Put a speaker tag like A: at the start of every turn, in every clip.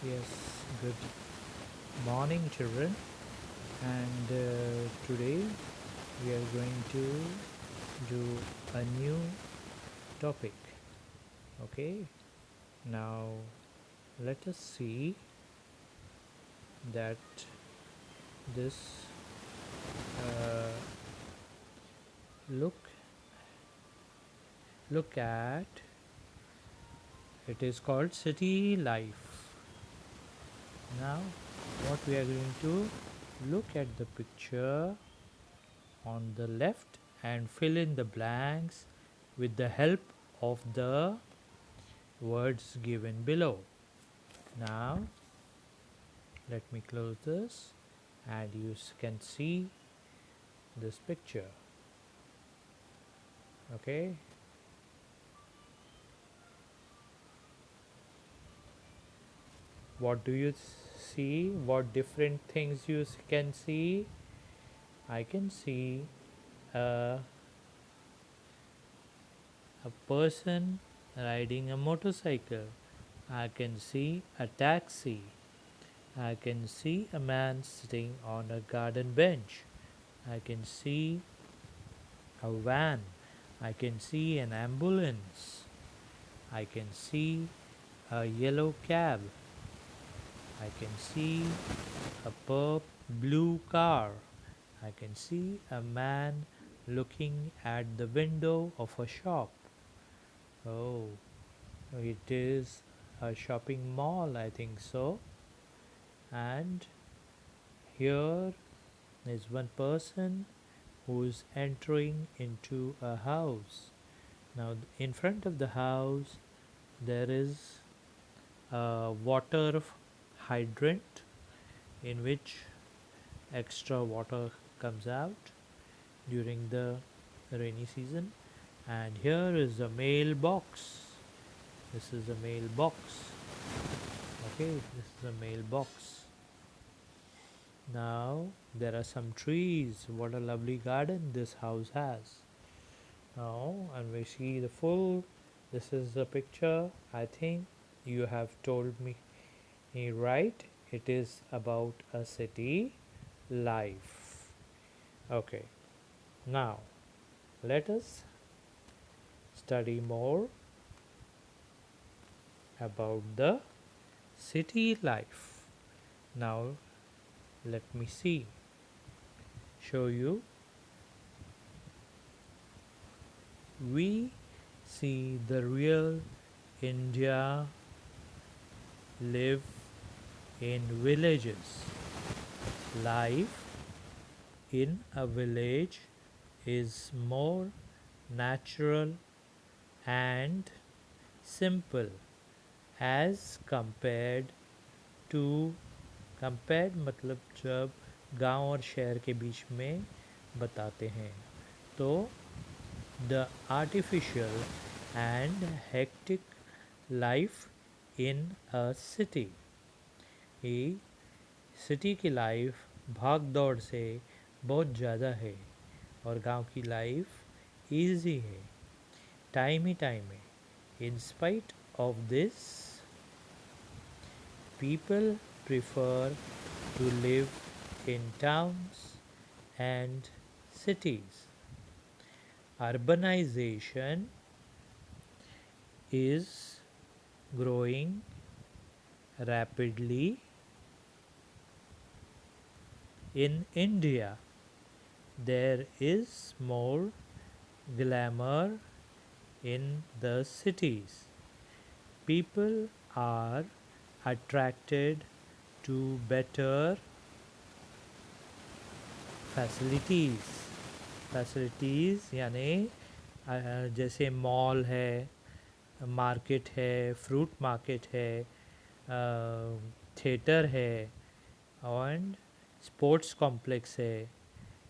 A: Yes, good morning, children. And today we are going to do a new topic. Okay, now let us see that this uh, look look at it is called city life. Now, what we are going to look at the picture on the left and fill in the blanks with the help of the words given below. Now let me close this and you can see this picture. Okay, what do you see? What different things you can see? I can see a, a person riding a motorcycle. I can see a taxi. I can see a man sitting on a garden bench. I can see a van. I can see an ambulance. I can see a yellow cab. I can see a blue car. I can see a man looking at the window of a shop. Oh, it is a shopping mall, I think so. And here is one person who is entering into a house. Now, in front of the house, there is a water hydrant in which extra water comes out during the rainy season. And here is a mailbox. This is a mailbox. Okay, this is a mailbox. Now there are some trees. What a lovely garden this house has. Now, and we see the full. This is the picture. I think you have told me right. It is about a city life. Okay. Now, let us study more about the city life. Now, let me show you. We see the real India live in villages. Life in a village is more natural and simple as to compared मतलब जब गांव और शहर के बीच में बताते हैं तो the artificial and hectic life in a city. ये सिटी की लाइफ भाग दौड़ से बहुत ज़्यादा है और गांव की लाइफ इजी है, टाइम है. In spite of this, people prefer to live in towns and cities. Urbanization is growing rapidly in India. There is more glamour in the cities. People are attracted to better facilities. Facilities यानी जैसे mall है, market है, fruit market है, theatre है and sports complex है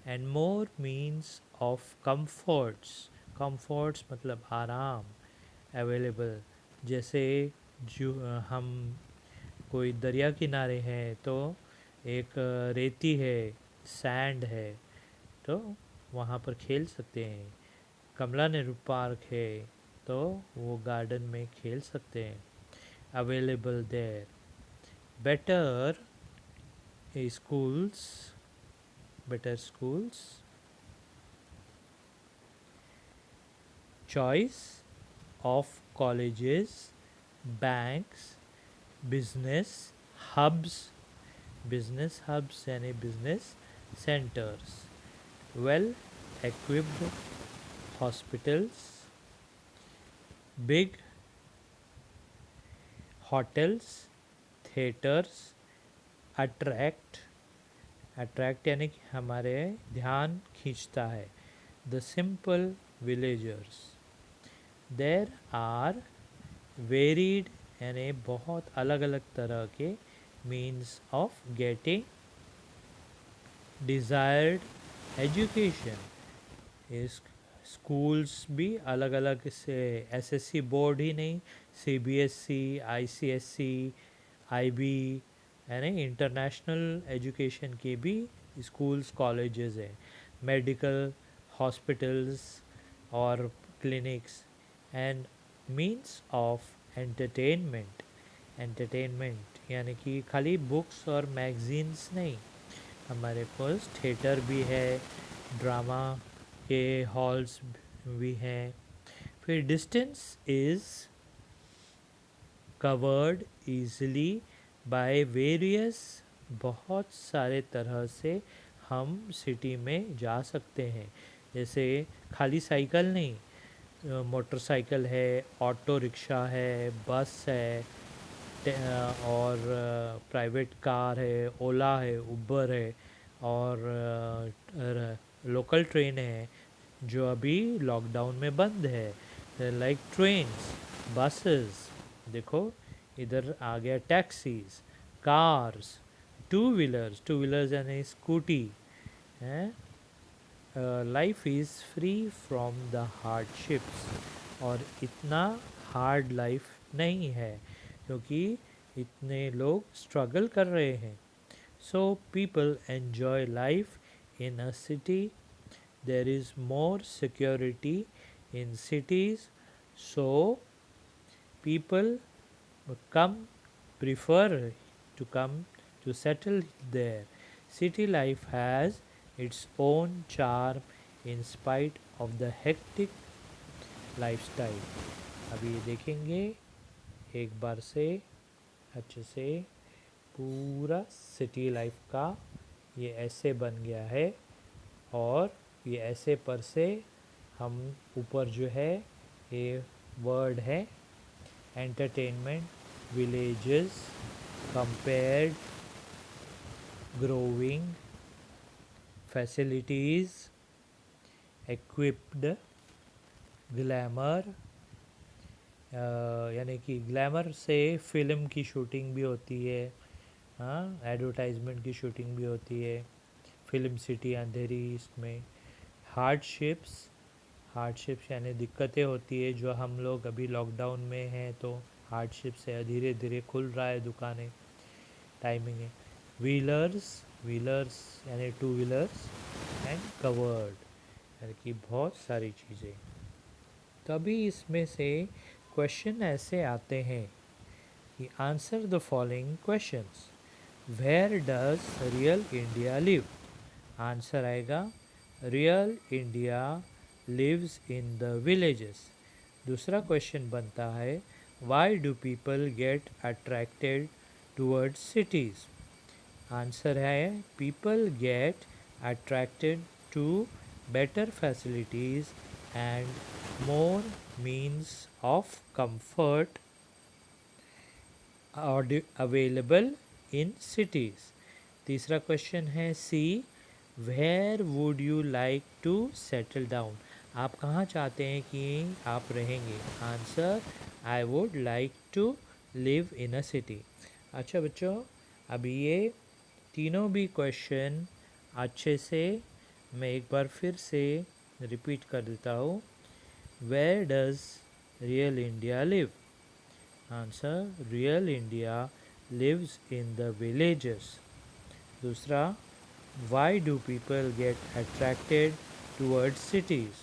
A: and more means of comforts मतलब आराम available. जैसे जो हम कोई दरिया किनारे हैं तो एक रेती है, सैंड है, तो वहाँ पर खेल सकते हैं. कमला नेहरू पार्क है तो वो गार्डन में खेल सकते हैं. Available there. better schools, better schools, choice of colleges, banks, business hubs, business hubs यानी business centers, well equipped hospitals, big hotels, theaters, attract, attract यानी कि हमारे ध्यान खींचता है, the simple villagers, there are varied यानी बहुत अलग अलग तरह के means of getting desired education. इस स्कूल्स भी अलग अलग से एसएससी बोर्ड ही नहीं, सीबीएसई, आईसीएसई, आईबी यानी इंटरनेशनल एजुकेशन के भी स्कूल्स कॉलेजेस हैं, मेडिकल हॉस्पिटल्स और clinics and means of entertainment, entertainment यानी कि खाली बुक्स और मैगजीन्स नहीं, हमारे पास थिएटर भी है, ड्रामा के हॉल्स भी हैं, फिर distance is covered easily by various, बहुत सारे तरह से हम सिटी में जा सकते हैं, जैसे खाली साइकिल नहीं, मोटरसाइकिल है, ऑटो रिक्शा है, बस है, और प्राइवेट कार है, ओला है, उबर है, और लोकल ट्रेन है जो अभी लॉकडाउन में बंद है, लाइक ट्रेन्स, बसेस, देखो इधर आ गया टैक्सीज, कार्स, टू व्हीलर्स यानी स्कूटी हैं, life is free from the hardships, और इतना हार्ड लाइफ नहीं है क्योंकि इतने लोग स्ट्रगल कर रहे हैं, so people enjoy life in a city, there is more security in cities, so people come prefer to come to settle there. City life has its own charm in spite of the hectic lifestyle. अभी देखेंगे एक बार से अच्छे से पूरा city life का ये ऐसे बन गया है, और ये ऐसे पर से हम ऊपर जो है ये वर्ड है entertainment, villages, compared, growing, facilities, equipped, glamour, यानी कि ग्लैमर से फिल्म की शूटिंग भी होती है, हाँ एडवर्टाइजमेंट की शूटिंग भी होती है, फिल्म सिटी अंधेरी इसमें, हार्डशिप्स, हार्डशिप्स यानी दिक्कतें होती है, जो हम लोग अभी लॉकडाउन में हैं तो हार्डशिप से धीरे धीरे खुल रहा है दुकानें, टाइमिंग है, व्हीलर्स, व्हीलर्स यानी टू व्हीलर्स, एंड कवर्ड यानी कि बहुत सारी चीज़ें। तभी इसमें से क्वेश्चन ऐसे आते हैं कि answer the following questions, where does real India live, answer आएगा real India lives in the villages. दूसरा क्वेश्चन बनता है why do people get attracted towards cities, answer है people get attracted to better facilities and more means of comfort available in cities. तीसरा question है see, where would you like to settle down, आप कहाँ चाहते हैं कि आप रहेंगे, answer I would like to live in a city. अच्छा बच्चों, अभी ये तीनों भी क्वेश्चन अच्छे से मैं एक बार फिर से रिपीट कर देता हूँ, where does real India live, answer real India lives in the villages. दूसरा, why do people get attracted towards cities,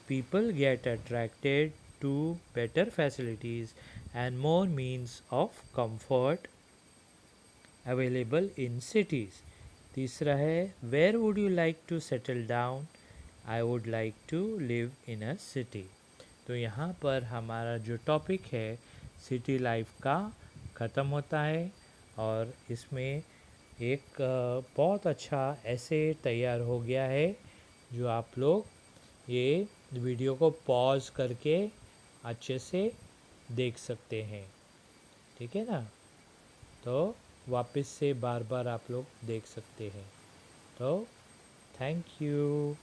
A: people get attracted to better facilities and more means of comfort available in cities. तीसरा है where would you like to settle down, I would like to live in a city. तो यहाँ पर हमारा जो topic है city life का ख़त्म होता है और इसमें एक बहुत अच्छा ऐसे तैयार हो गया है जो आप लोग ये वीडियो को पॉज करके अच्छे से देख सकते हैं। ठीक है ना, तो वापस से बार बार आप लोग देख सकते हैं। तो थैंक यू।